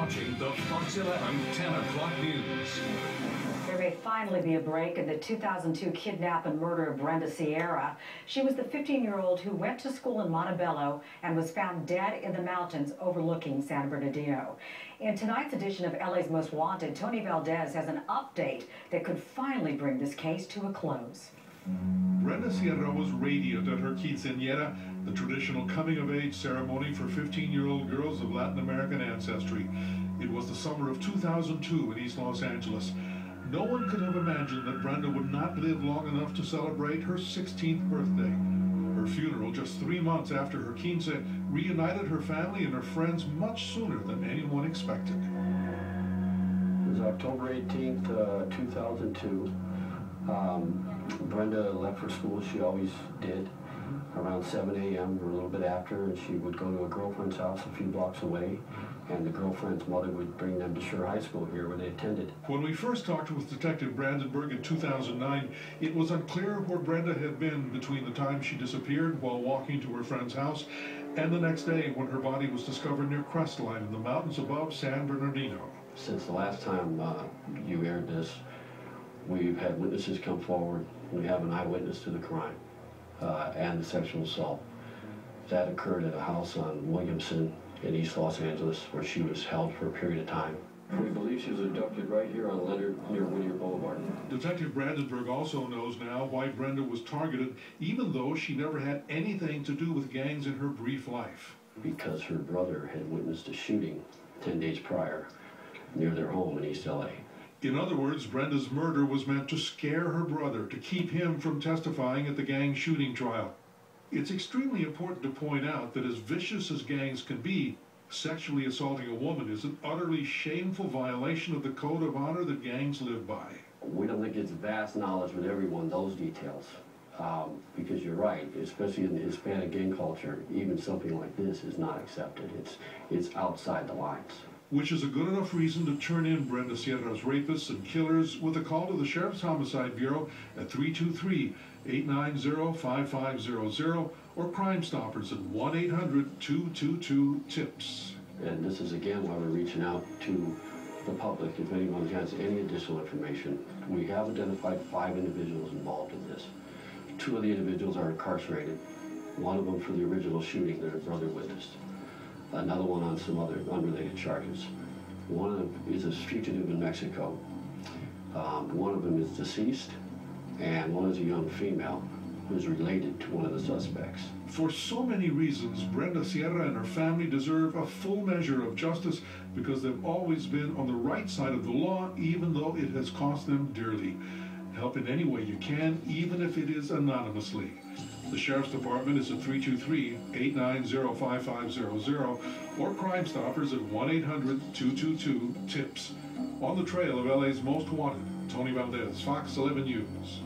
watching the Fox 11 10 o'clock news. There may finally be a break in the 2002 kidnap and murder of Brenda Sierra. She was the 15-year-old who went to school in Montebello and was found dead in the mountains overlooking San Bernardino. In tonight's edition of LA's Most Wanted, Tony Valdez has an update that could finally bring this case to a close. Brenda Sierra was radiant at her quinceañera, the traditional coming-of-age ceremony for 15-year-old girls of Latin American ancestry. It was the summer of 2002 in East Los Angeles. No one could have imagined that Brenda would not live long enough to celebrate her 16th birthday. Her funeral, just 3 months after her quince, reunited her family and her friends much sooner than anyone expected. It was October 18th, 2002. Brenda left for school, she always did, around 7 a.m. or a little bit after, and she would go to a girlfriend's house a few blocks away, and the girlfriend's mother would bring them to Shore High School here where they attended. When we first talked with Detective Brandenburg in 2009, it was unclear where Brenda had been between the time she disappeared while walking to her friend's house and the next day when her body was discovered near Crestline in the mountains above San Bernardino. Since the last time you aired this, we've had witnesses come forward. We have an eyewitness to the crime and the sexual assault. That occurred at a house on Williamson in East Los Angeles, where she was held for a period of time. We believe she was abducted right here on Leonard near Whittier Boulevard. Detective Brandenburg also knows now why Brenda was targeted, even though she never had anything to do with gangs in her brief life. Because her brother had witnessed a shooting 10 days prior near their home in East LA. In other words, Brenda's murder was meant to scare her brother, to keep him from testifying at the gang shooting trial. It's extremely important to point out that as vicious as gangs can be, sexually assaulting a woman is an utterly shameful violation of the code of honor that gangs live by. We don't think it's vast knowledge with everyone, those details. Because you're right, especially in the Hispanic gang culture, even something like this is not accepted. It's outside the lines. Which is a good enough reason to turn in Brenda Sierra's rapists and killers with a call to the Sheriff's Homicide Bureau at 323-890-5500 or Crime Stoppers at 1-800-222-TIPS. And this is again why we're reaching out to the public. If anyone has any additional information, we have identified 5 individuals involved in this. 2 of the individuals are incarcerated, one of them for the original shooting that her brother witnessed. Another one on some other unrelated charges. One of them is a fugitive in Mexico. One of them is deceased, and one is a young female who is related to one of the suspects. For so many reasons, Brenda Sierra and her family deserve a full measure of justice because they've always been on the right side of the law, even though it has cost them dearly. Help in any way you can, even if it is anonymously. The Sheriff's Department is at 323-890-5500 or Crime Stoppers at 1-800-222-TIPS. On the trail of LA's Most Wanted, Tony Valdez, Fox 11 News.